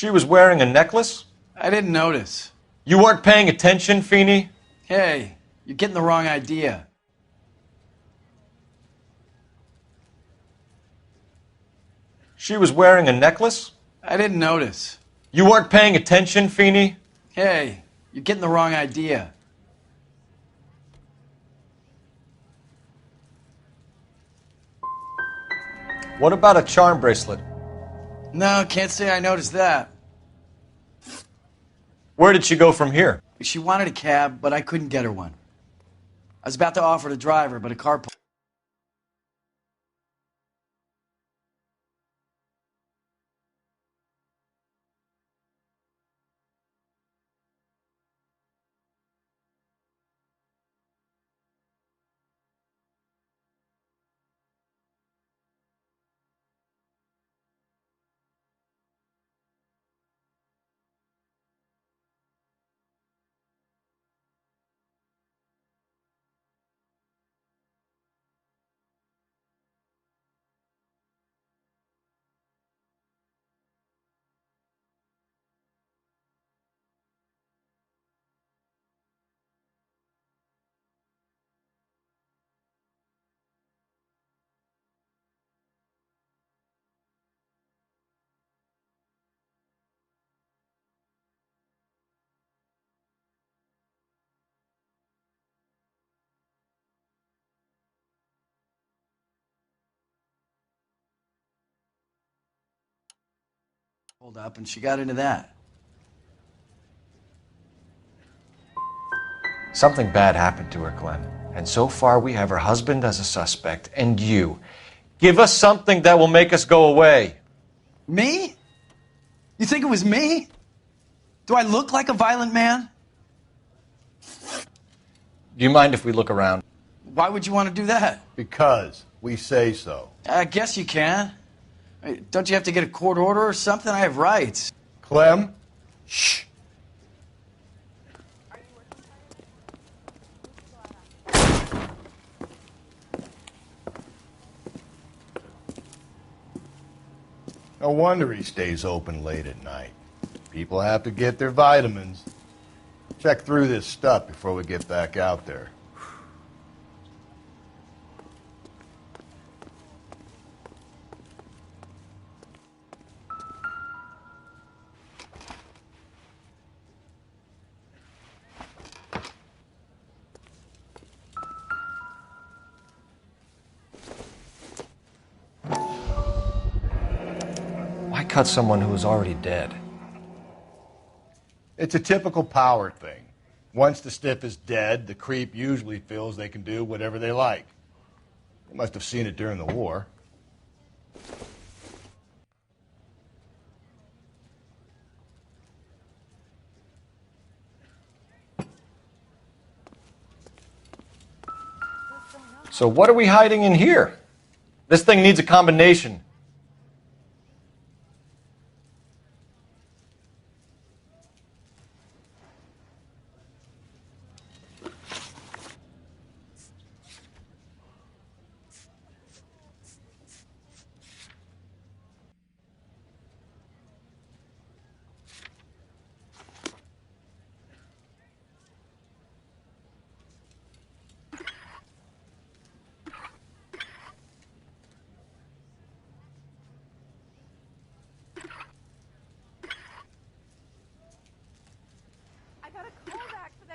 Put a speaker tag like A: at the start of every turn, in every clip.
A: She was wearing a necklace?
B: I didn't notice.
A: You weren't paying attention, Feeney?
B: Hey, you're getting the wrong idea.
A: She was wearing a necklace?
B: I didn't notice.
A: You weren't paying attention, Feeney?
B: Hey, you're getting the wrong idea.
A: What about a charm bracelet?
B: No, can't say I noticed that.
A: Where did she go from here?
B: She wanted a cab, but I couldn't get her one. I was about to offer to drive her, but a car pulled up, and she got into that.
A: Something bad happened to her, Clem. And so far we have her husband as a suspect, and you. Give us something that will make us go away.
B: Me? You think it was me? Do I look like a violent man?
A: Do you mind if we look around?
B: Why would you want to do that?
C: Because we say so.
B: I guess you can. Don't you have to get a court order or something? I have rights.
C: Clem? Shh. No wonder he stays open late at night. People have to get their vitamins. Check through this stuff before we get back out there.
A: Why cut someone who is already dead?
C: It's a typical power thing. Once the stiff is dead, the creep usually feels they can do whatever they like. You must have seen it during the war.
A: So what are we hiding in here? This thing needs a combination.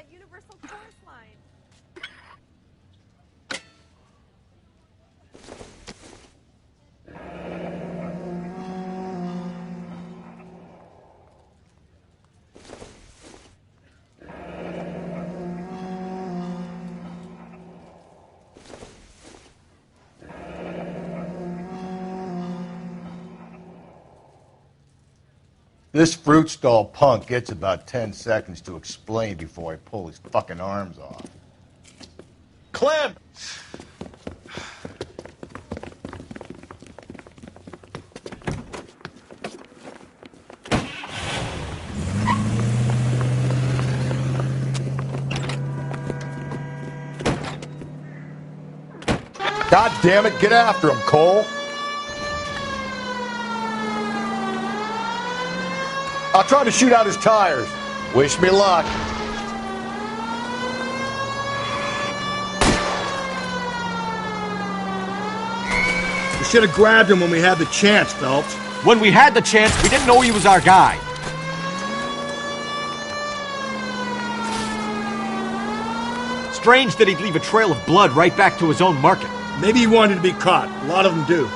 D: Universal chorus line.
C: This fruit stall punk gets about 10 seconds to explain before I pull his fucking arms off.
A: Clem!
C: God damn it, get after him, Cole! I'll try to shoot out his tires. Wish me luck. We should have grabbed him when we had the chance, Phelps.
A: When we had the chance, we didn't know he was our guy. Strange that he'd leave a trail of blood right back to his own market.
C: Maybe he wanted to be caught. A lot of them do.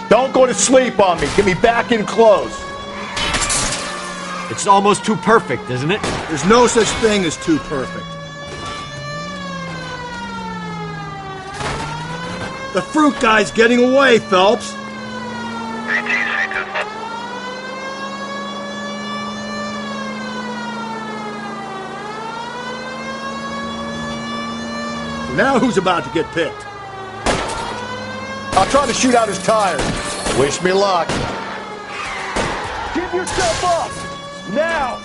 C: Don't go to sleep on me. Get me back in close.
A: It's almost too perfect, isn't it?
C: There's no such thing as too perfect. The fruit guy's getting away, Phelps. Now who's about to get picked? I'll try to shoot out his tires. Wish me luck. Give yourself up! Now!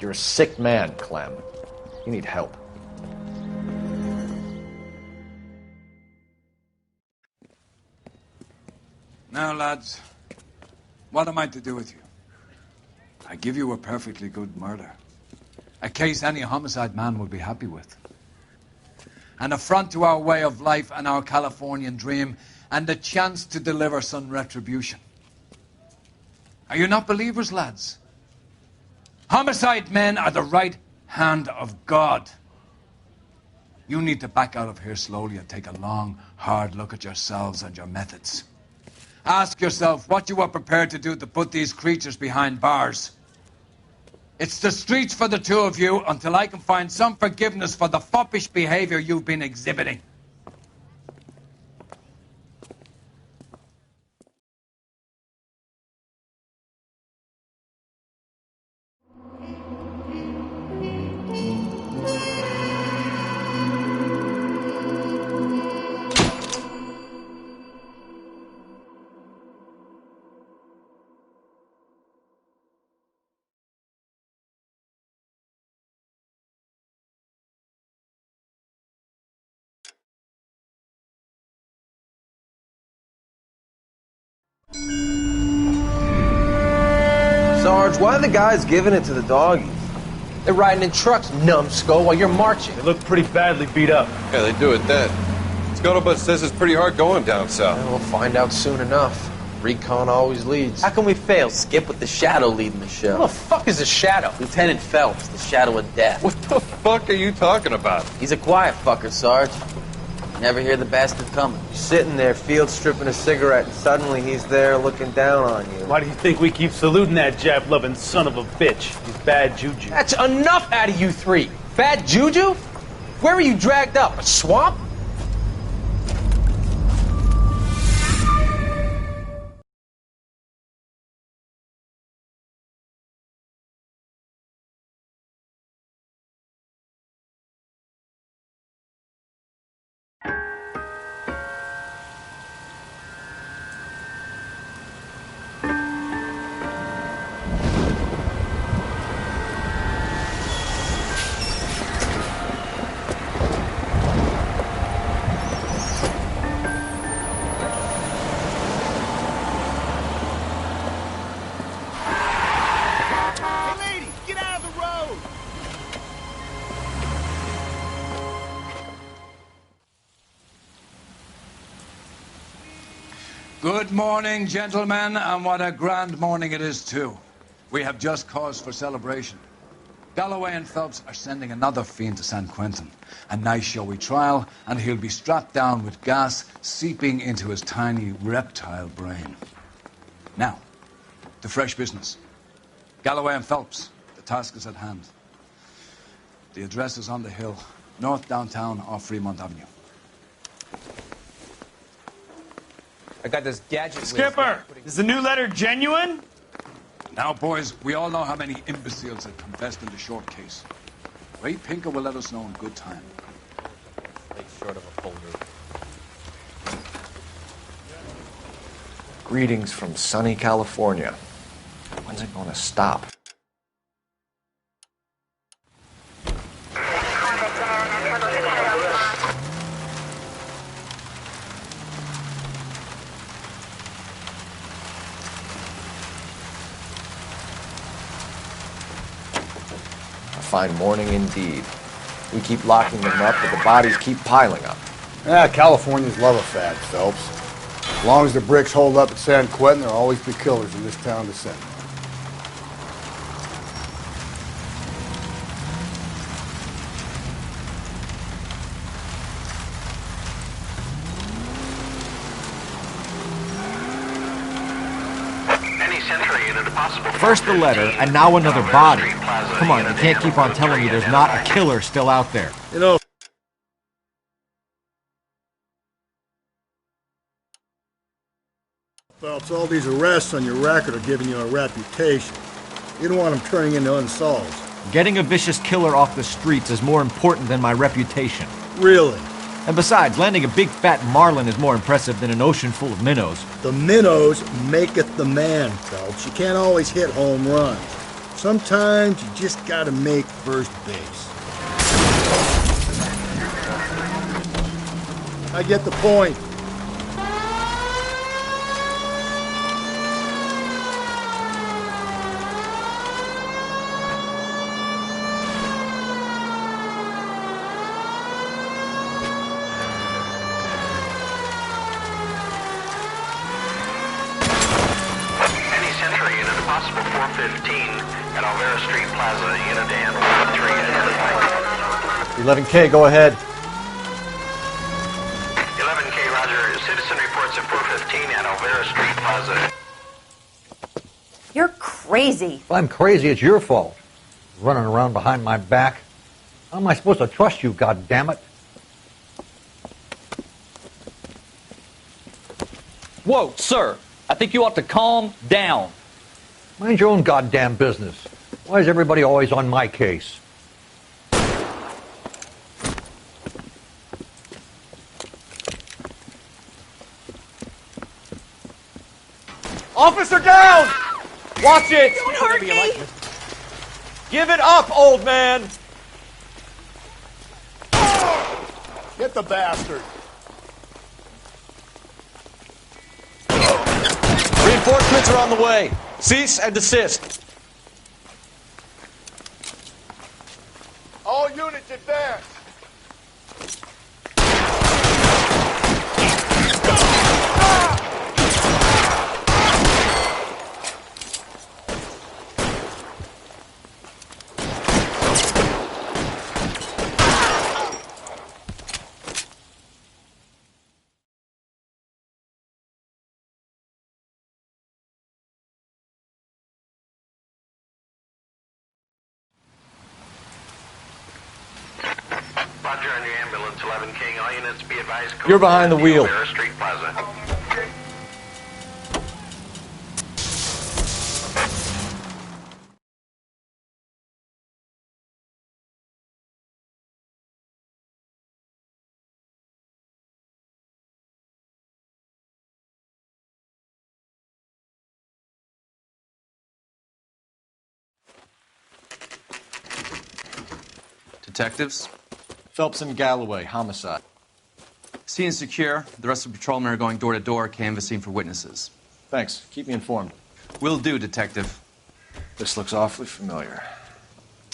A: You're a sick man, Clem. You need help.
D: Now, lads, what am I to do with you? I give you a perfectly good murder. A case any homicide man would be happy with. An affront to our way of life and our Californian dream, and a chance to deliver some retribution. Are you not believers, lads? Homicide men are the right hand of God. You need to back out of here slowly and take a long, hard look at yourselves and your methods. Ask yourself what you are prepared to do to put these creatures behind bars. It's the streets for the two of you until I can find some forgiveness for the foppish behavior you've been exhibiting.
E: Sarge, why are the guys giving it to the doggies? They're riding in trucks, numbskull, while you're marching.
F: They look pretty badly beat up.
G: Yeah, they do it then. Scuttlebutt says it's pretty hard going down south.
E: Yeah, we'll find out soon enough. Recon always leads. How can we fail, Skip, with the Shadow leading the show? Who the fuck is the Shadow? Lieutenant Phelps, the Shadow of Death.
G: What the fuck are you talking about?
E: He's a quiet fucker, Sarge. Never hear the bastard coming. You're sitting there, field stripping a cigarette, and suddenly he's there looking down on you.
F: Why do you think we keep saluting that Jap-loving son of a bitch? He's bad juju.
E: That's enough out of you three. Bad juju? Where were you dragged up? A swamp?
D: Good morning, gentlemen, and what a grand morning it is, too. We have just cause for celebration. Galloway and Phelps are sending another fiend to San Quentin. A nice showy trial, and he'll be strapped down with gas seeping into his tiny reptile brain. Now, to fresh business. Galloway and Phelps, the task is at hand. The address is on the hill, north downtown off Fremont Avenue.
H: I got this gadget.
F: Skipper, is the new letter genuine?
D: Now, boys, we all know how many imbeciles have confessed in the short case. Ray Pinker will let us know in good time.
E: Short of a full move.
A: Greetings from sunny California. When's it going to stop? A fine morning indeed. We keep locking them up, but the bodies keep piling up.
C: Yeah, Californians love a fad, Phelps. As long as the bricks hold up at San Quentin, there'll always be killers in this town to send.
A: First the letter, and now another body. Come on, you can't keep on telling me there's not a killer still out there.
C: You know, Phelps, all these arrests on your record are giving you a reputation. You don't want them turning into unsolved.
A: Getting a vicious killer off the streets is more important than my reputation.
C: Really?
A: And besides, landing a big fat marlin is more impressive than an ocean full of minnows.
C: The minnows maketh the man, Phelps. You can't always hit home runs. Sometimes you just gotta make first base. I get the point.
H: Possible 415 at Alvera Street Plaza, Unit Dan 3
A: 11K, go ahead.
H: 11K, roger. Citizen reports at 415 at Alvera Street Plaza.
I: You're crazy.
J: If I'm crazy, it's your fault. Running around behind my back. How am I supposed to trust you, goddammit?
K: Whoa, sir. I think you ought to calm down.
J: Mind your own goddamn business. Why is everybody always on my case?
A: Officer down! Watch it!
I: Don't hurt me!
A: Give it up, old man!
C: Get the bastard!
A: Reinforcements are on the way. Cease and desist.
C: All units advance!
H: Roger on your ambulance, 11K. All units be advised.
A: You're behind the wheel.
H: Alvera Street Plaza.
L: Detectives?
A: Phelps and Galloway, homicide.
L: Scene is secure. The rest of the patrolmen are going door to door, canvassing for witnesses.
A: Thanks. Keep me informed.
L: Will do, Detective.
A: This looks awfully familiar.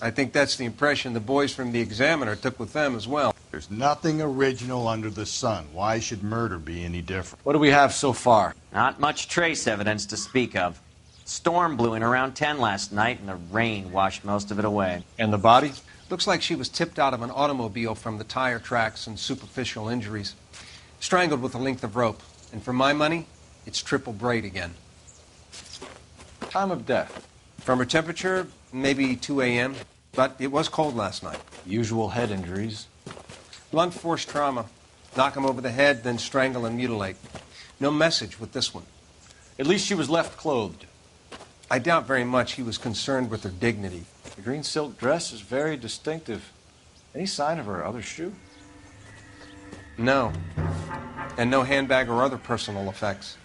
G: I think that's the impression the boys from the Examiner took with them as well.
C: There's nothing original under the sun. Why should murder be any different?
A: What do we have so far?
M: Not much trace evidence to speak of. Storm blew in around 10 last night, and the rain washed most of it away.
A: And the body?
G: Looks like she was tipped out of an automobile from the tire tracks and superficial injuries. Strangled with a length of rope. And for my money, it's triple braid again.
A: Time of death?
G: From her temperature, maybe 2 a.m., but it was cold last night.
A: Usual head injuries.
G: Blunt force trauma. Knock him over the head, then strangle and mutilate. No message with this one.
A: At least she was left clothed.
G: I doubt very much he was concerned with her dignity.
A: The green silk dress is very distinctive. Any sign of her other shoe?
G: No. And no handbag or other personal effects.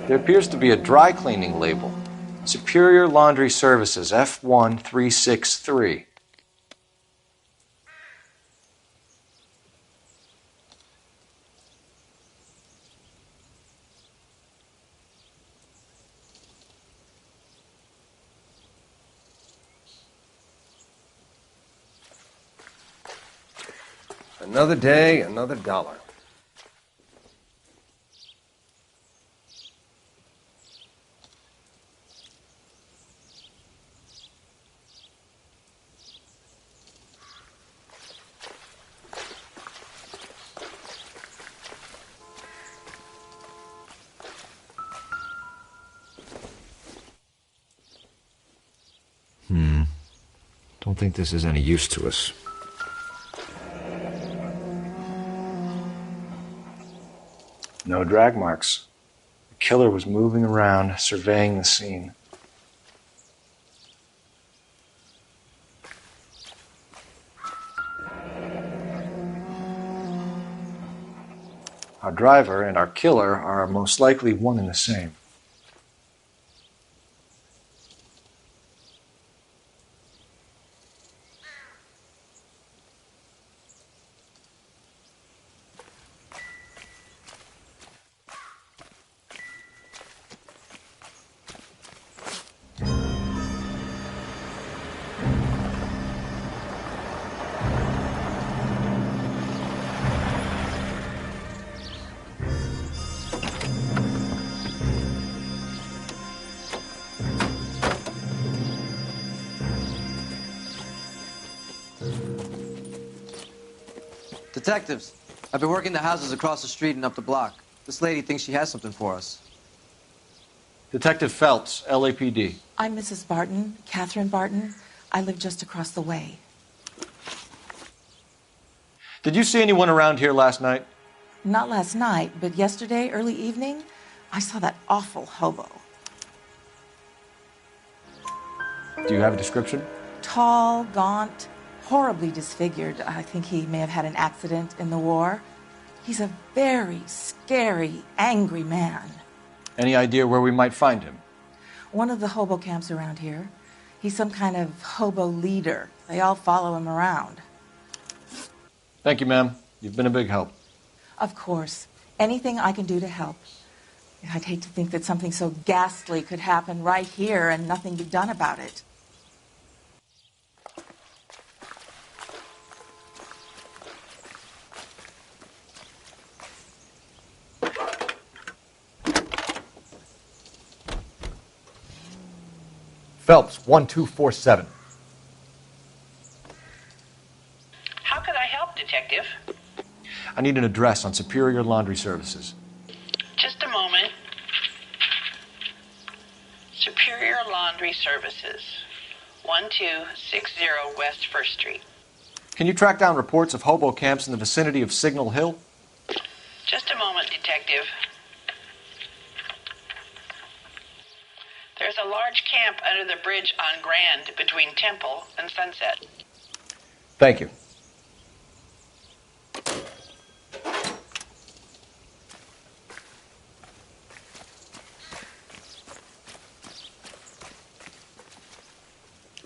A: There appears to be a dry cleaning label. Superior Laundry Services, F1363.
G: Another day, another dollar.
A: Don't think this is any use to us. No drag marks. The killer was moving around, surveying the scene. Our driver and our killer are most likely one and the same.
N: Detectives, I've been working the houses across the street and up the block. This lady thinks she has something for us.
A: Detective Phelps, LAPD.
O: I'm Mrs. Barton, Catherine Barton. I live just across the way.
A: Did you see anyone around here last night?
O: Not last night, but yesterday, early evening, I saw that awful hobo.
A: Do you have a description?
O: Tall, gaunt, horribly disfigured. I think he may have had an accident in the war. He's a very scary, angry man.
A: Any idea where we might find him?
O: One of the hobo camps around here. He's some kind of hobo leader. They all follow him around.
A: Thank you, ma'am. You've been a big help.
O: Of course. Anything I can do to help. I'd hate to think that something so ghastly could happen right here and nothing be done about it.
J: Phelps, 1247.
P: How could I help, Detective?
A: I need an address on Superior Laundry Services.
P: Just a moment. Superior Laundry Services, 1260 West 1st Street.
A: Can you track down reports of hobo camps in the vicinity of Signal Hill?
P: Just a moment, Detective. There's a large camp under the bridge on Grand between Temple and Sunset.
A: Thank you.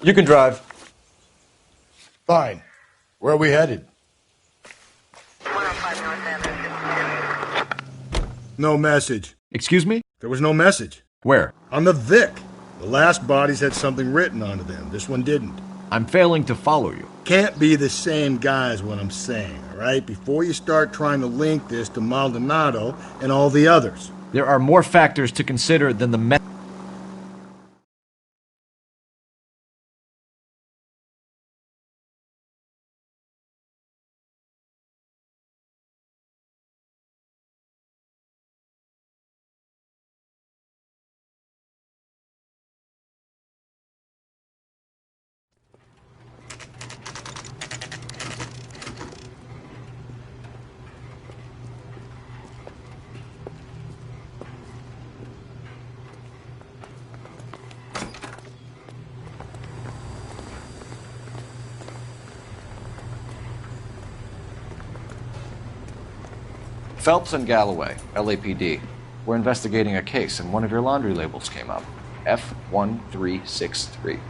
A: You can drive.
C: Fine. Where are we headed?
P: 105 North Avenue.
C: No message.
A: Excuse me?
C: There was no message.
A: Where?
C: On the Vic. The last bodies had something written onto them. This one didn't.
A: I'm failing to follow you.
C: Can't be the same guy is what I'm saying, all right? Before you start trying to link this to Maldonado and all the others.
A: There are more factors to consider than the Phelps and Galloway, LAPD. We're investigating a case, and one of your laundry labels came up. F1363.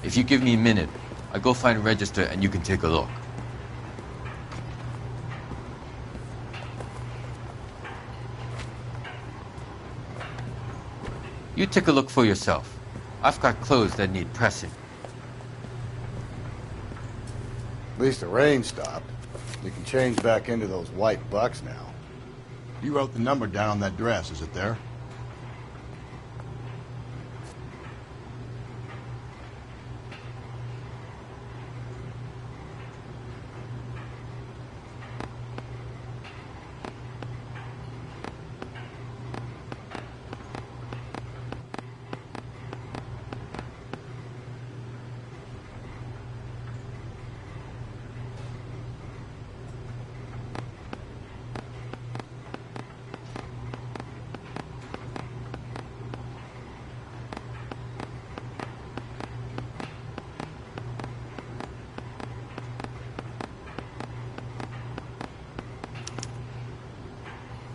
Q: If you give me a minute, I'll go find a register and you can take a look. You take a look for yourself. I've got clothes that need pressing.
C: At least the rain stopped. You can change back into those white bucks now. You wrote the number down on that dress, is it there?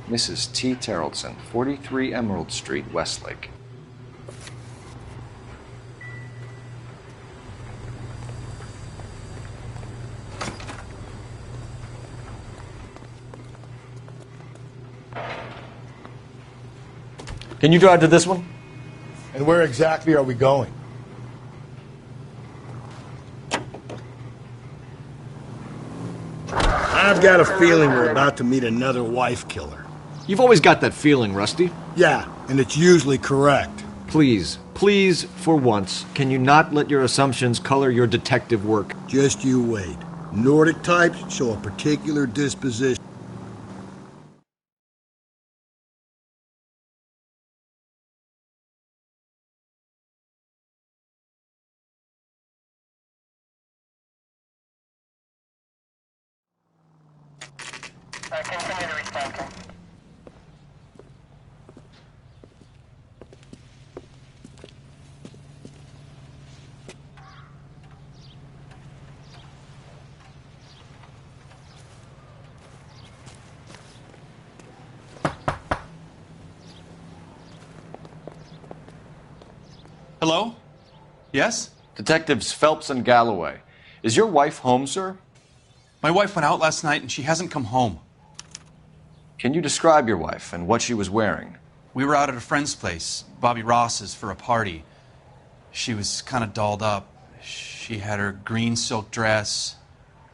A: Mrs. T. Terrellson, 43 Emerald Street, Westlake. Can you drive to this one?
C: And where exactly are we going? I've got a feeling we're about to meet another wife killer.
A: You've always got that feeling, Rusty.
C: Yeah, and it's usually correct.
A: Please, for once, can you not let your assumptions color your detective work?
C: Just you wait. Nordic types show a particular disposition.
H: Continue to respond to.
B: Hello? Yes?
A: Detectives Phelps and Galloway. Is your wife home, sir?
B: My wife went out last night and she hasn't come home.
A: Can you describe your wife and what she was wearing?
B: We were out at a friend's place, Bobby Ross's, for a party. She was kind of dolled up. She had her green silk dress,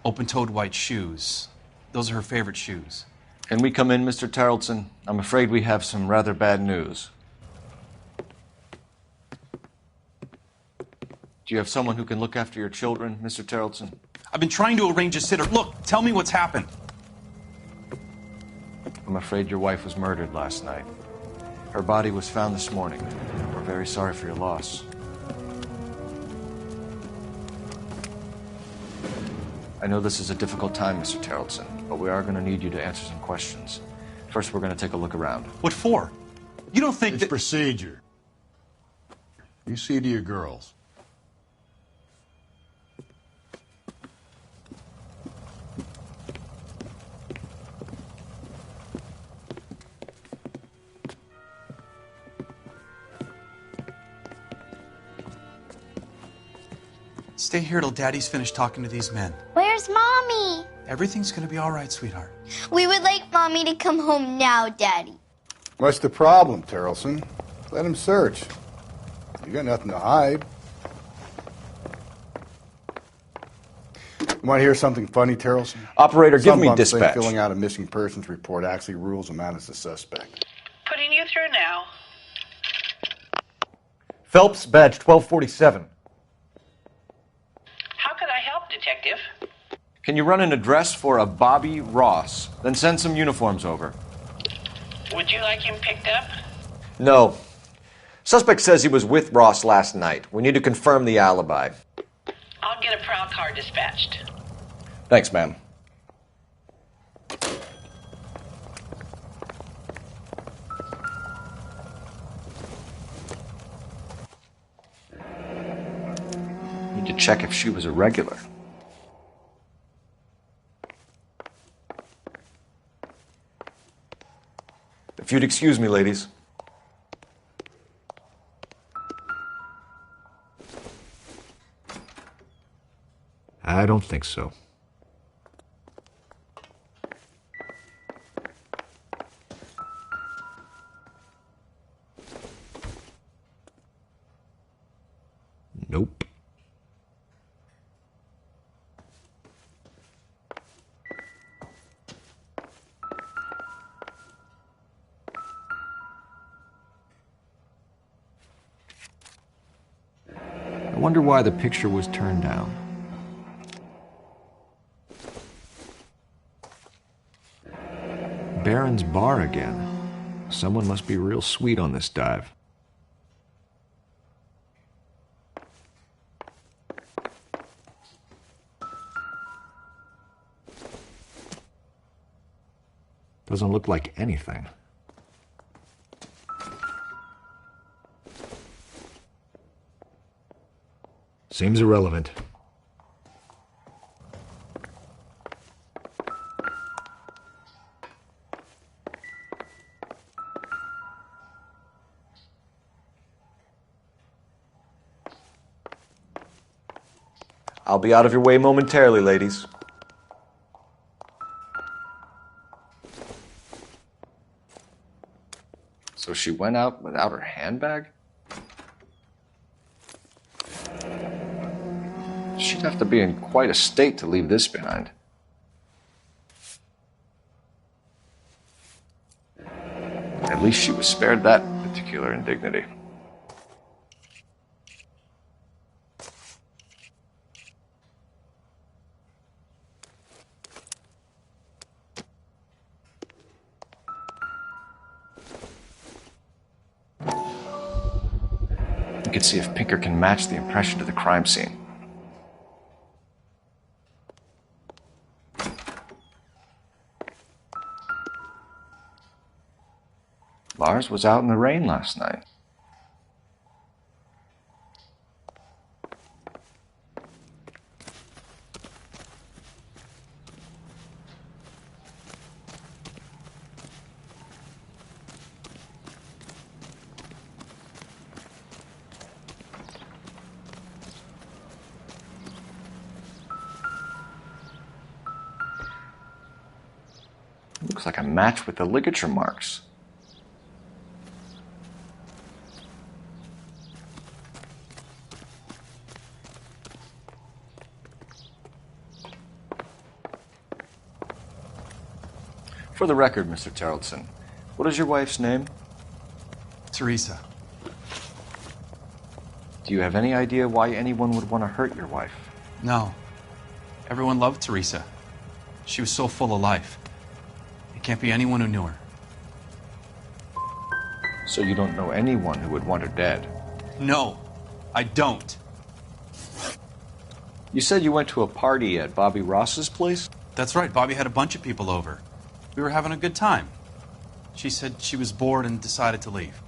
B: open-toed white shoes. Those are her favorite shoes.
A: Can we come in, Mr. Terrellson? I'm afraid we have some rather bad news. Do you have someone who can look after your children, Mr. Terrellson?
B: I've been trying to arrange a sitter. Look, tell me what's happened.
A: I'm afraid your wife was murdered last night. Her body was found this morning. We're very sorry for your loss. I know this is a difficult time, Mr. Terrellson, but we are going to need you to answer some questions. First, we're going to take a look around.
B: What for? You don't think
C: It's procedure. You see to your girls.
B: Stay here till Daddy's finished talking to these men.
R: Where's Mommy?
B: Everything's gonna be all right, sweetheart.
R: We would like Mommy to come home now, Daddy.
C: What's the problem, Terrellson? Let him search. You got nothing to hide. You want to hear something funny, Terrellson?
A: Operator, give me
C: Some bumps
A: dispatch.
C: think filling out a missing persons report actually rules him out as a suspect.
P: Putting you through now.
A: Phelps, badge 1247.
P: How could I help, Detective?
A: Can you run an address for a Bobby Ross? Then send some uniforms over.
P: Would you like him picked up?
A: No. Suspect says he was with Ross last night. We need to confirm the alibi.
P: I'll get a prowl car dispatched.
A: Thanks, ma'am. Need to check if she was a regular. you'd excuse me, ladies. I don't think so. Nope. I wonder why the picture was turned down. Baron's Bar again. Someone must be real sweet on this dive. Doesn't look like anything. Seems irrelevant. I'll be out of your way momentarily, ladies. So she went out without her handbag? She'd have to be in quite a state to leave this behind. At least she was spared that particular indignity. We could see if Pinker can match the impression to the crime scene. Lars was out in the rain last night. Looks like a match with the ligature marks. For the record, Mr. Terrelson, what is your wife's name?
B: Teresa.
A: Do you have any idea why anyone would want to hurt your wife?
B: No. Everyone loved Teresa. She was so full of life. It can't be anyone who knew her.
A: So you don't know anyone who would want her dead?
B: No, I don't.
A: You said you went to a party at Bobby Ross's place?
B: That's right. Bobby had a bunch of people over. We were having a good time. She said she was bored and decided to leave.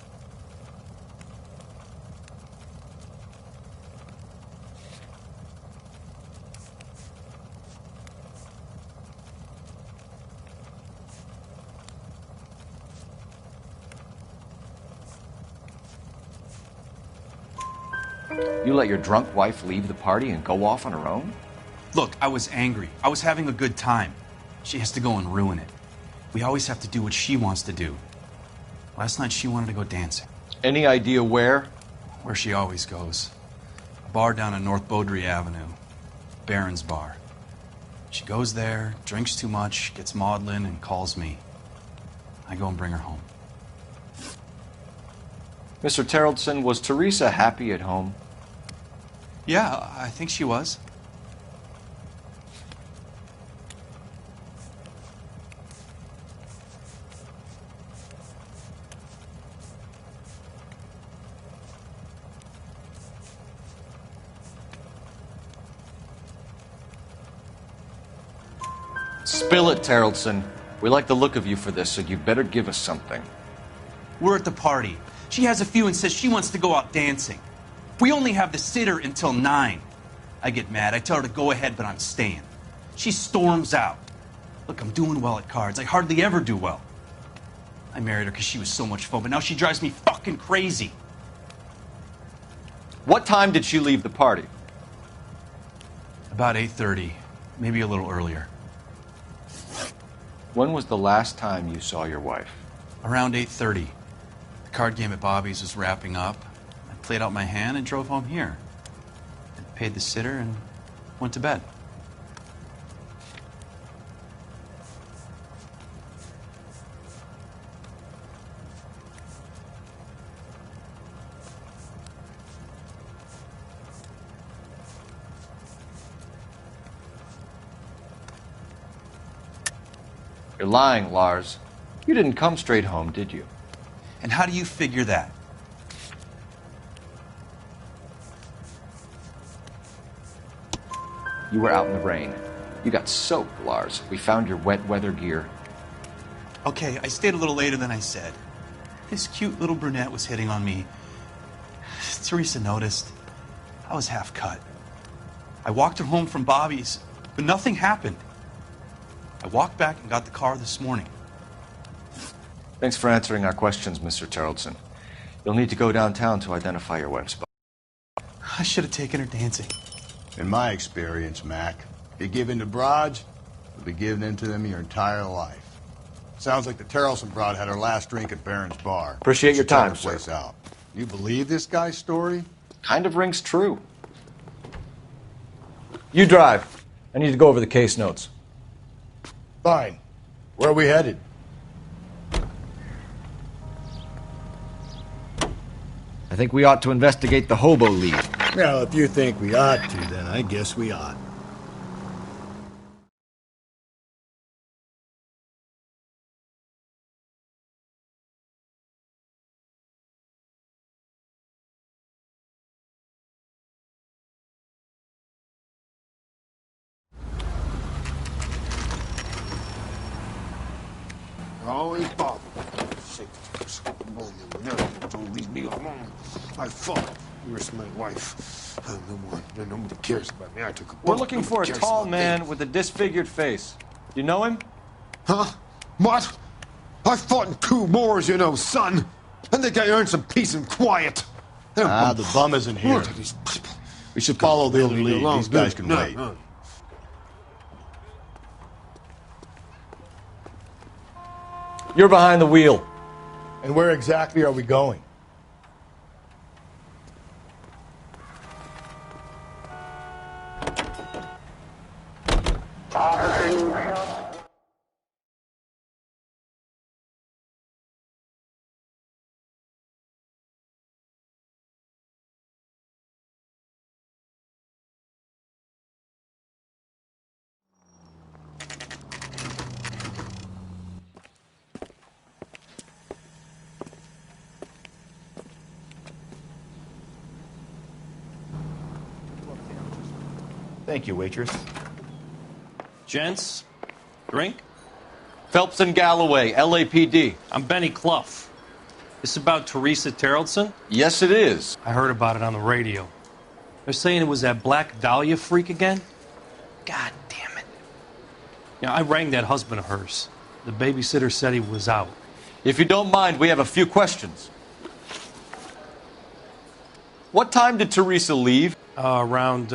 A: You let your drunk wife leave the party and go off on her own?
B: Look, I was angry. I was having a good time. She has to go and ruin it. We always have to do what she wants to do. Last night she wanted to go dancing.
A: Any idea where?
B: Where she always goes. A bar down on North Beaudry Avenue. Baron's Bar. She goes there, drinks too much, gets maudlin, and calls me. I go and bring her home.
A: Mr. Terrelson, was Teresa happy at home?
B: Yeah, I think she was.
A: Spill it, Terrelson. We like the look of you for this, so you better give us something.
B: We're at the party. She has a few and says she wants to go out dancing. We only have the sitter until 9. I get mad. I tell her to go ahead, but I'm staying. She storms out. Look, I'm doing well at cards. I hardly ever do well. I married her because she was so much fun, but now she drives me fucking crazy.
A: What time did she leave the party?
B: About 8:30, maybe a little earlier.
A: When was the last time you saw your wife?
B: Around 8:30. The card game at Bobby's was wrapping up. I played out my hand and drove home here. I paid the sitter and went to bed.
A: You're lying, Lars. You didn't come straight home, did you?
B: And how do you figure that?
A: You were out in the rain. You got soaked, Lars. We found your wet weather gear.
B: Okay, I stayed a little later than I said. This cute little brunette was hitting on me. Teresa noticed. I was half cut. I walked her home from Bobby's, but nothing happened. I walked back and got the car this morning.
A: Thanks for answering our questions, Mr. Terrelson. You'll need to go downtown to identify your wife's body.
B: I should have taken her dancing.
C: In my experience, Mac, if you give in to broads, you'll be giving in to them your entire life. Sounds like the Terrelson broad had her last drink at Barron's bar.
A: Appreciate your time,
C: Check the place out. You believe this guy's story?
A: Kind of rings true. You drive. I need to go over the case notes.
C: Fine. Where are we headed?
A: I think we ought to investigate the hobo lead.
C: Well, if you think we ought to, then I guess we ought.
S: Always bother. Don't leave me alone. I fought. Where's my wife? Nobody cares about me. I took a bullet.
A: We're looking for a
S: Nobody cares
A: tall
S: about
A: man
S: me.
A: with a disfigured face. You know him?
S: Huh? What? I fought in 2 wars, you know, son. I think I earned some peace and quiet.
C: The bum isn't here. We should follow the other lead. These guys can wait.
A: You're behind the wheel.
C: And where exactly are we going?
T: Thank you, waitress.
U: Gents, drink?
A: Phelps and Galloway, LAPD.
U: I'm Benny Clough. This about Teresa Terrelson?
A: Yes, it is.
U: I heard about it on the radio. They're saying it was that Black Dahlia freak again? God damn it. Yeah, I rang that husband of hers. The babysitter said he was out.
A: If you don't mind, we have a few questions. What time did Teresa leave?
U: Around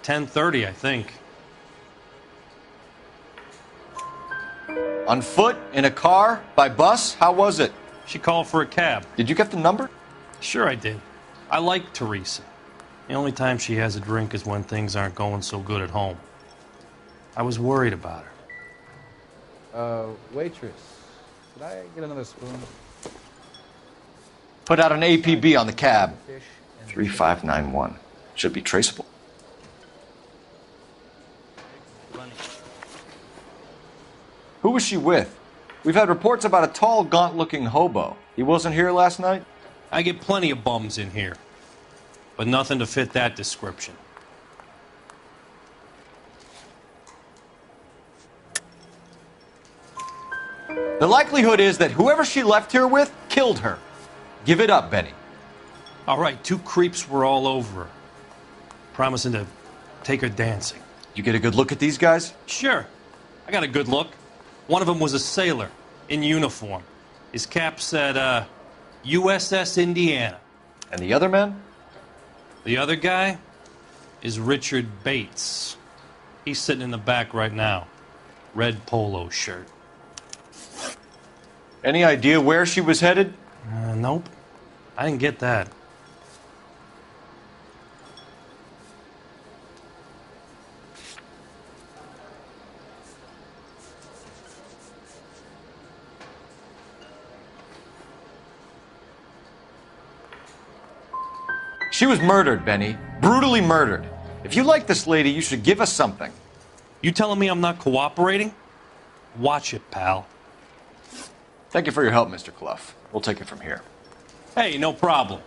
U: 10:30, I think.
A: On foot? In a car? By bus? How was it?
U: She called for a cab.
A: Did you get the number?
U: Sure I did. I like Teresa. The only time she has a drink is when things aren't going so good at home. I was worried about her.
V: Waitress, could I get another spoon?
A: Put out an APB on the cab. 3591. Should be traceable. Who was she with? We've had reports about a tall, gaunt-looking hobo. He wasn't here last night?
U: I get plenty of bums in here, but nothing to fit that description.
A: The likelihood is that whoever she left here with killed her. Give it up, Benny.
U: All right, 2 creeps were all over her, promising to take her dancing.
A: You get a good look at these guys?
U: Sure. I got a good look. One of them was a sailor, in uniform. His cap's at USS Indiana.
A: And the other man?
U: The other guy is Richard Bates. He's sitting in the back right now. Red polo shirt.
A: Any idea where she was headed?
U: Nope. I didn't get that.
A: She was murdered, Benny. Brutally murdered. If you like this lady, you should give us something.
U: You telling me I'm not cooperating? Watch it, pal.
A: Thank you for your help, Mr. Clough. We'll take it from here.
U: Hey, no problem.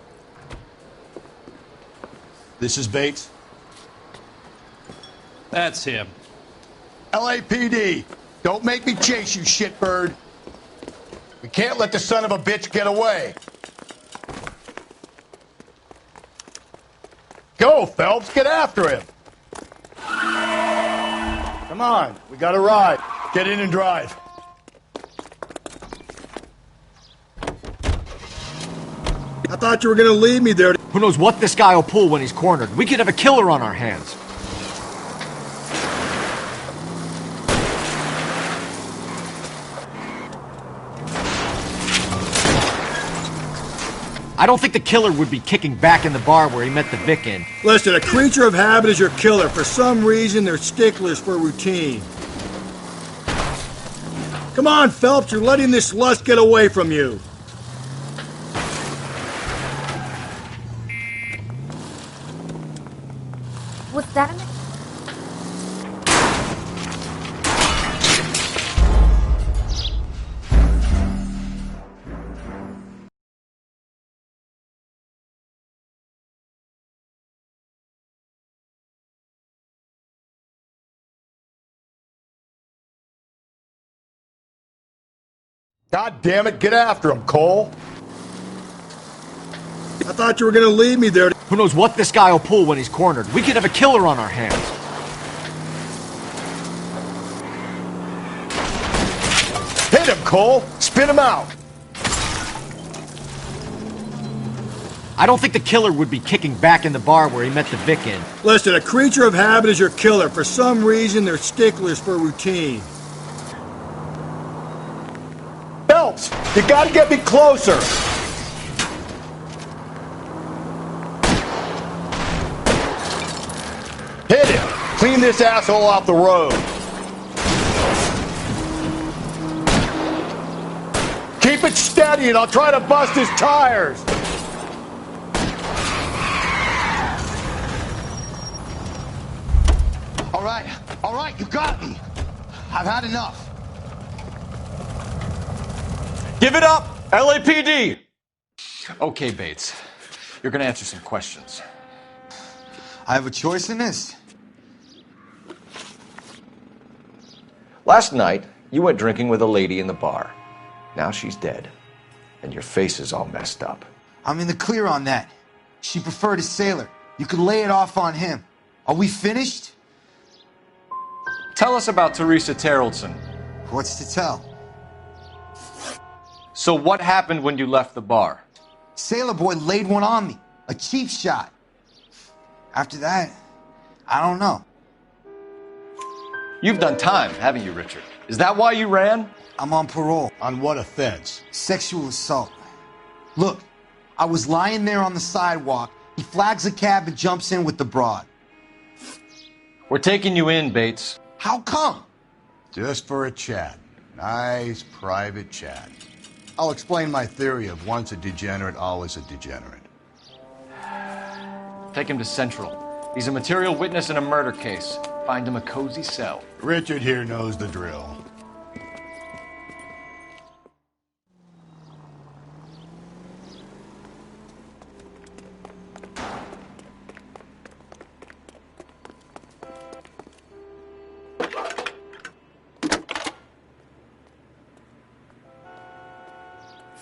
C: This is Bates.
U: That's him.
C: LAPD, don't make me chase you, shitbird. We can't let the son of a bitch get away. Go, Phelps, get after him. Come on, we got a ride. Get in and drive. I thought you were going to leave me there.
J: Who knows what this guy will pull when he's cornered? We could have a killer on our hands. I don't think the killer would be kicking back in the bar where he met the Vic in.
C: Listen, a creature of habit is your killer. For some reason, they're sticklers for routine. Come on, Phelps, you're letting this lust get away from you.
I: Was that an...
C: God damn it, get after him, Cole. I thought you were going to leave me there.
J: Who knows what this guy will pull when he's cornered? We could have a killer on our hands.
C: Hit him, Cole. Spin him out.
J: I don't think the killer would be kicking back in the bar where he met the Vic in.
C: Listen, a creature of habit is your killer. For some reason, they're sticklers for routine. Phelps, you gotta get me closer. Hit him. Clean this asshole off the road. Keep it steady and I'll try to bust his tires. All right, you got me. I've had enough.
A: Give it up, LAPD! Okay, Bates. You're gonna answer some questions.
F: I have a choice in this.
A: Last night, you went drinking with a lady in the bar. Now she's dead. And your face is all messed up.
F: I'm in the clear on that. She preferred a sailor. You could lay it off on him. Are we finished?
A: Tell us about Teresa Terrellson.
F: What's to tell?
A: So what happened when you left the bar?
F: Sailor boy laid one on me. A cheap shot. After that, I don't know.
A: You've done time, haven't you, Richard? Is that why you ran?
F: I'm on parole.
C: On what offense?
F: Sexual assault. Look, I was lying there on the sidewalk. He flags a cab and jumps in with the broad.
A: We're taking you in, Bates.
F: How come?
C: Just for a chat. Nice private chat. I'll explain my theory of once a degenerate, always a degenerate.
A: Take him to Central. He's a material witness in a murder case. Find him a cozy cell.
C: Richard here knows the drill.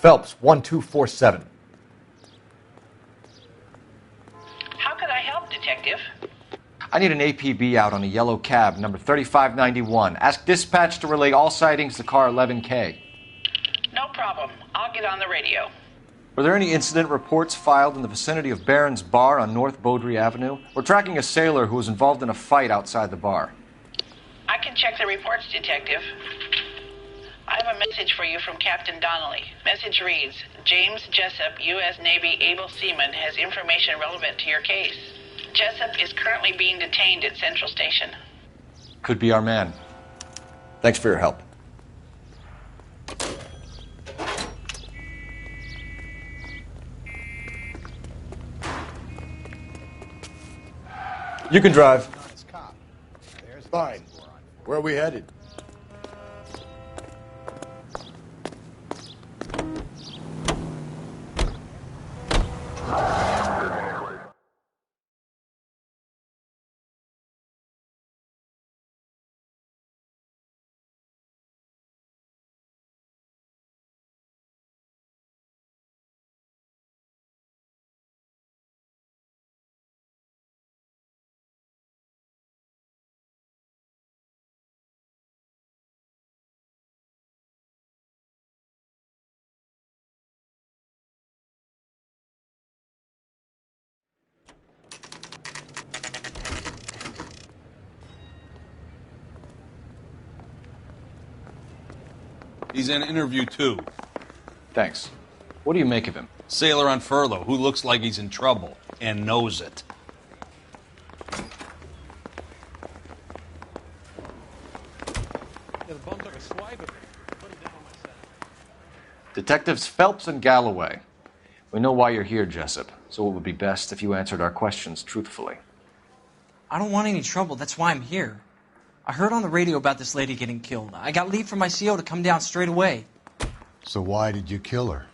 J: Phelps, 1247.
P: How could I help, Detective?
A: I need an APB out on a yellow cab, number 3591. Ask dispatch to relay all sightings to car 11K.
P: No problem. I'll get on the radio.
A: Were there any incident reports filed in the vicinity of Barron's Bar on North Beaudry Avenue? We're tracking a sailor who was involved in a fight outside the bar.
P: I can check the reports, Detective. I have a message for you from Captain Donnelly. Message reads, James Jessup, U.S. Navy able seaman, has information relevant to your case. Jessup is currently being detained at Central Station.
A: Could be our man. Thanks for your help. You can drive.
C: Fine. Where are we headed?
D: He's in interview 2.
A: Thanks. What do you make of him?
D: Sailor on furlough who looks like he's in trouble and knows it.
A: Detectives Phelps and Galloway. We know why you're here, Jessup, so it would be best if you answered our questions truthfully.
T: I don't want any trouble. That's why I'm here. I heard on the radio about this lady getting killed. I got leave from my CO to come down straight away.
C: So why did you kill her?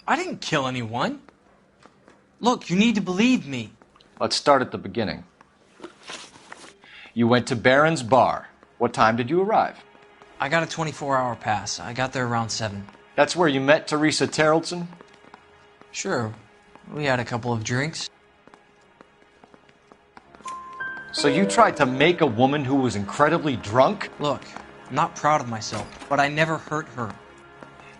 T: I didn't kill anyone. Look, you need to believe me.
A: Let's start at the beginning. You went to Barron's Bar. What time did you arrive?
T: I got a 24-hour pass. I got there around 7.
A: That's where you met Teresa Terrellson?
T: Sure. We had a couple of drinks.
A: So you tried to make a woman who was incredibly drunk?
T: Look, I'm not proud of myself, but I never hurt her.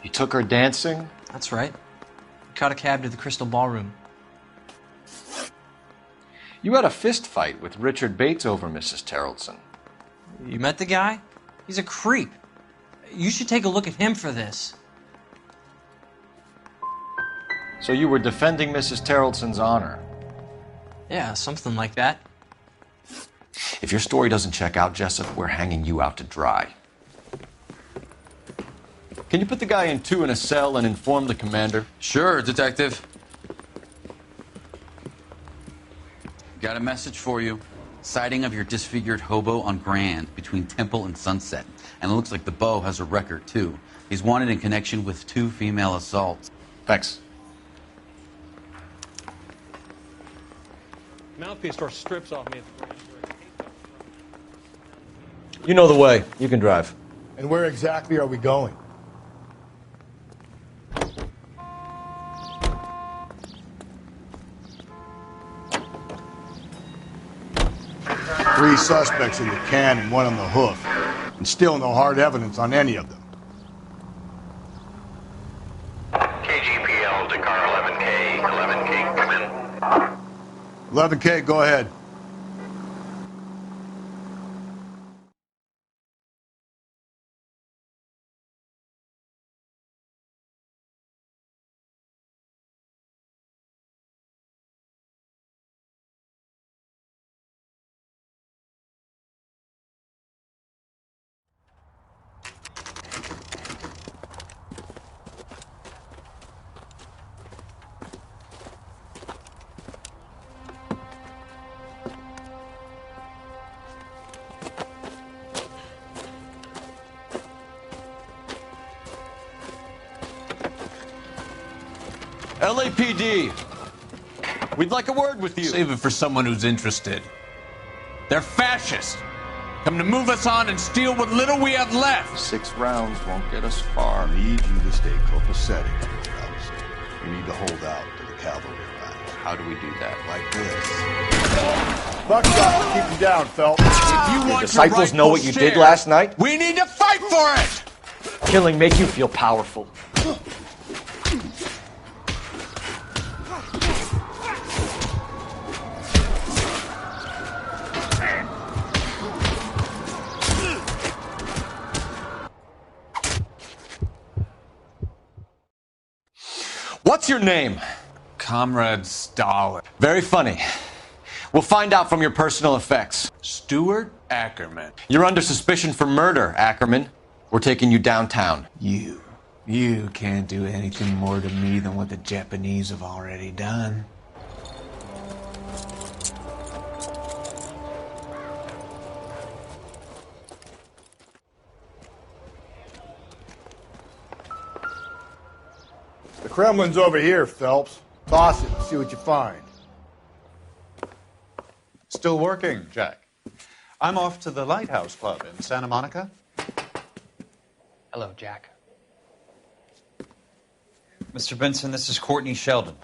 A: You took her dancing?
T: That's right. We caught a cab to the Crystal Ballroom.
A: You had a fist fight with Richard Bates over Mrs. Terrellson.
T: You met the guy? He's a creep. You should take a look at him for this.
A: So you were defending Mrs. Terrellson's honor?
T: Yeah, something like that.
A: If your story doesn't check out, Jessup, we're hanging you out to dry. Can you put the guy in 2 in a cell and inform the commander?
L: Sure, Detective. Got a message for you. Sighting of your disfigured hobo on Grand between Temple and Sunset. And it looks like the Beau has a record, too. He's wanted in connection with 2 female assaults.
A: Thanks.
U: Mouthpiece store strips off me.
A: You know the way. You can drive.
C: And where exactly are we going? Three suspects in the can and 1 on the hoof. And still no hard evidence on any of them.
H: KGPL to car 11K. 11K, come in.
C: 11K, go ahead.
A: LAPD, we'd like a word with you.
D: Save it for someone who's interested. They're fascists. Come to move us on and steal what little we have left.
A: 6 rounds won't get us far.
C: I need you to stay copacetic, Phelps. You need to hold out till the cavalry arrives.
A: How do we do that?
C: Like this. Buckshot, keep him down, Phelps.
D: If you
A: Your
D: want
A: disciples
D: your
A: know what you
D: rightful
A: did
D: share,
A: last night?
D: We need to fight for it!
A: Killing make you feel powerful. What's your name?
D: Comrade Stalin.
A: Very funny. We'll find out from your personal effects.
D: Stuart Ackerman.
A: You're under suspicion for murder, Ackerman. We're taking you downtown.
D: You can't do anything more to me than what the Japanese have already done.
C: The Kremlin's over here, Phelps. Toss it and see what you find.
E: Still working, Jack. I'm off to the Lighthouse Club in Santa Monica.
K: Hello, Jack.
L: Mr. Benson, this is Courtney Sheldon.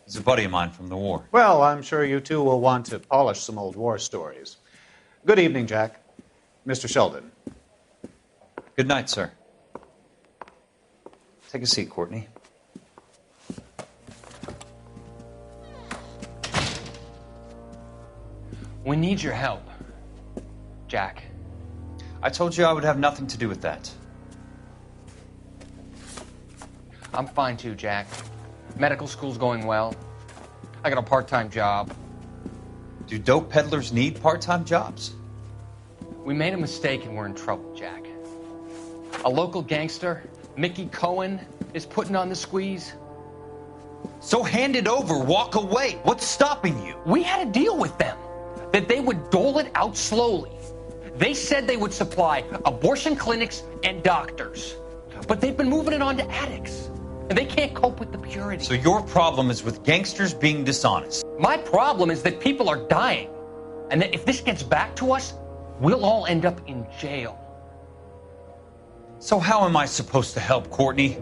L: He's a buddy of mine from the war.
E: Well, I'm sure you two will want to polish some old war stories. Good evening, Jack. Mr. Sheldon.
L: Good night, sir. Take a seat, Courtney.
K: We need your help, Jack.
L: I told you I would have nothing to do with that.
K: I'm fine too, Jack. Medical school's going well. I got a part-time job.
L: Do dope peddlers need part-time jobs?
K: We made a mistake and we're in trouble, Jack. A local gangster, Mickey Cohen, is putting on the squeeze.
L: So hand it over, walk away. What's stopping you?
K: We had a deal with them that they would dole it out slowly. They said they would supply abortion clinics and doctors, but they've been moving it on to addicts, and they can't cope with the purity.
L: So your problem is with gangsters being dishonest?
K: My problem is that people are dying, and that if this gets back to us, we'll all end up in jail.
L: So how am I supposed to help, Courtney?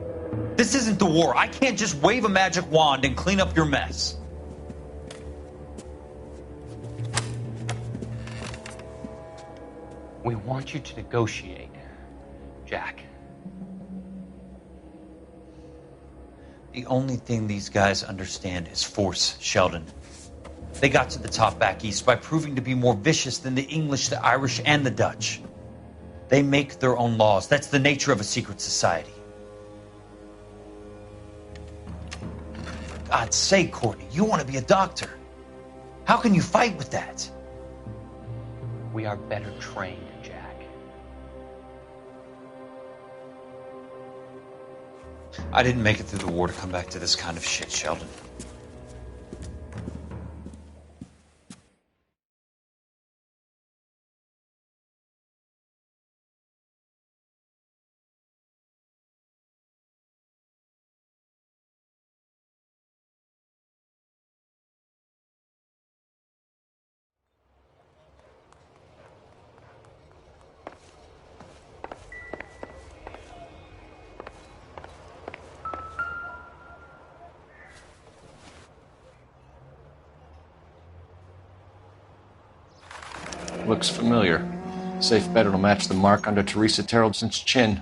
L: This isn't the war. I can't just wave a magic wand and clean up your mess.
K: We want you to negotiate, Jack.
L: The only thing these guys understand is force, Sheldon. They got to the top back east by proving to be more vicious than the English, the Irish, and the Dutch. They make their own laws. That's the nature of a secret society. God's sake, Courtney, you want to be a doctor. How can you fight with that?
K: We are better trained, Jack.
L: I didn't make it through the war to come back to this kind of shit, Sheldon.
A: Looks familiar. Safe bet it'll match the mark under Teresa Terrelson's chin.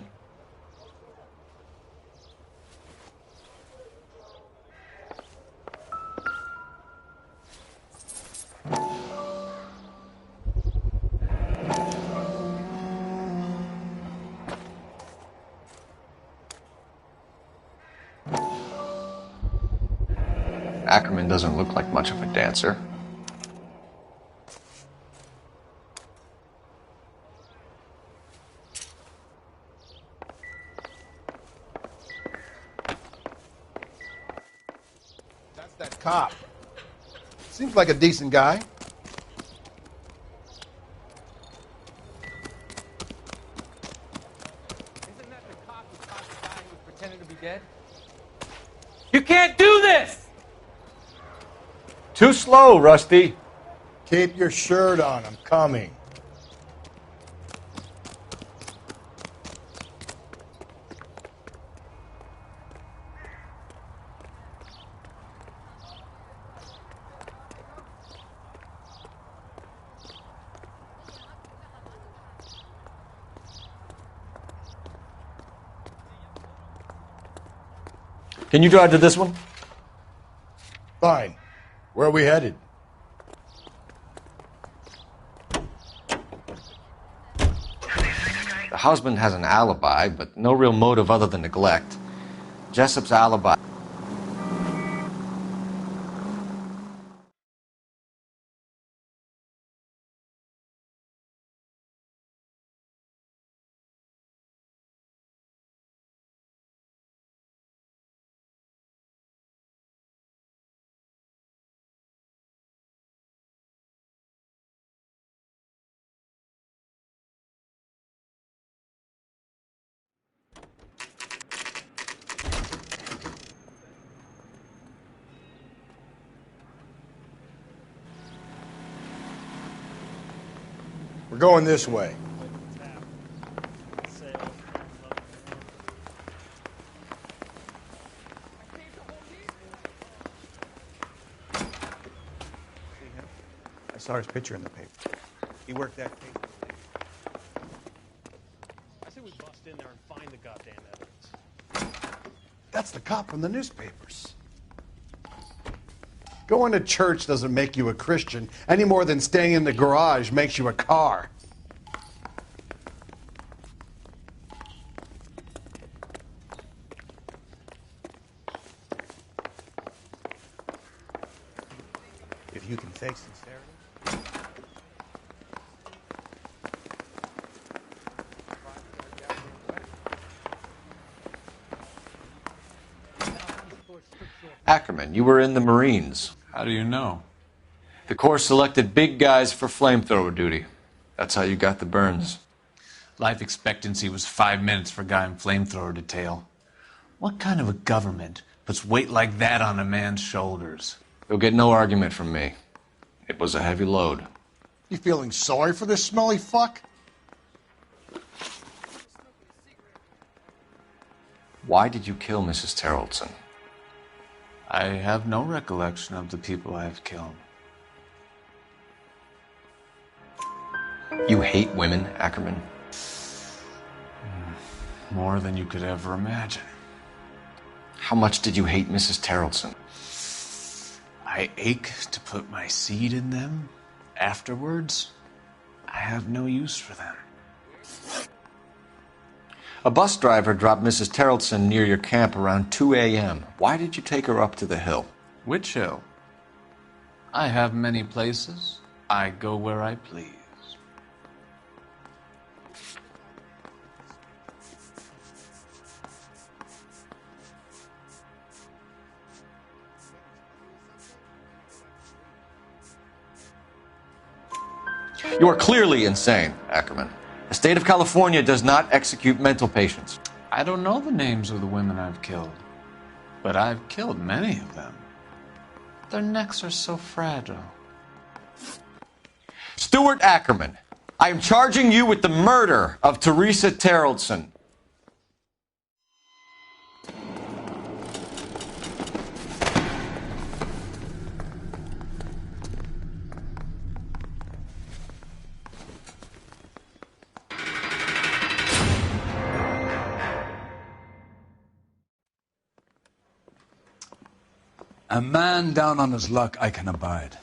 A: Ackerman doesn't look like much of a dancer.
C: Cop. Seems like a decent guy.
K: Isn't that the cop who caught the guy who was pretending to be dead? You can't do this!
A: Too slow, Rusty.
C: Keep your shirt on. I'm coming.
A: Can you drive to this one?
C: Fine. Where are we headed?
A: The husband has an alibi, but no real motive other than neglect. Jessup's alibi.
C: We're going this way.
E: I saw his picture in the paper. He worked that case.
U: I say we bust in there and find the goddamn evidence.
C: That's the cop from the newspapers. Going to church doesn't make you a Christian any more than staying in the garage makes you a car.
E: If you can fake sincerity.
A: Ackerman, you were in the Marines.
D: How do you know?
A: The Corps selected big guys for flamethrower duty. That's how you got the burns.
B: Life expectancy was 5 minutes for a guy in flamethrower detail. What kind of a government puts weight like that on a man's shoulders?
A: You'll get no argument from me. It was a heavy load.
C: You feeling sorry for this smelly fuck?
A: Why did you kill Mrs. Terrellson?
B: I have no recollection of the people I have killed.
A: You hate women, Ackerman?
B: More than you could ever imagine.
A: How much did you hate Mrs. Terrellson?
B: I ache to put my seed in them. Afterwards, I have no use for them.
A: A bus driver dropped Mrs. Terrellson near your camp around 2 a.m. Why did you take her up to the hill?
B: Which hill? I have many places. I go where I please.
A: You are clearly insane, Ackerman. The state of California does not execute mental patients.
B: I don't know the names of the women I've killed, but I've killed many of them. Their necks are so fragile.
A: Stuart Ackerman, I am charging you with the murder of Teresa Terrellson.
G: A man down on his luck I can abide.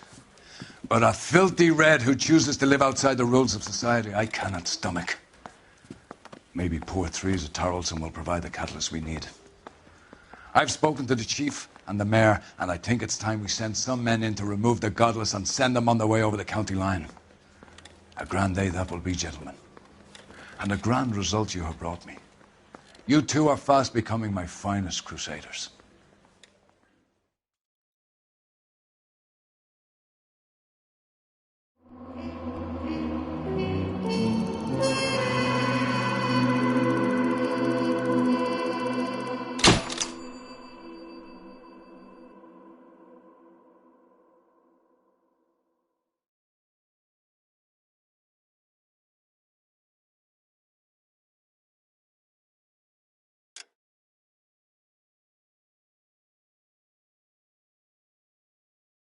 G: But a filthy red who chooses to live outside the rules of society I cannot stomach. Maybe poor Teresa Terrellson will provide the catalyst we need. I've spoken to the chief and the mayor, and I think it's time we send some men in to remove the godless and send them on their way over the county line. A grand day that will be, gentlemen. And a grand result you have brought me. You two are fast becoming my finest crusaders.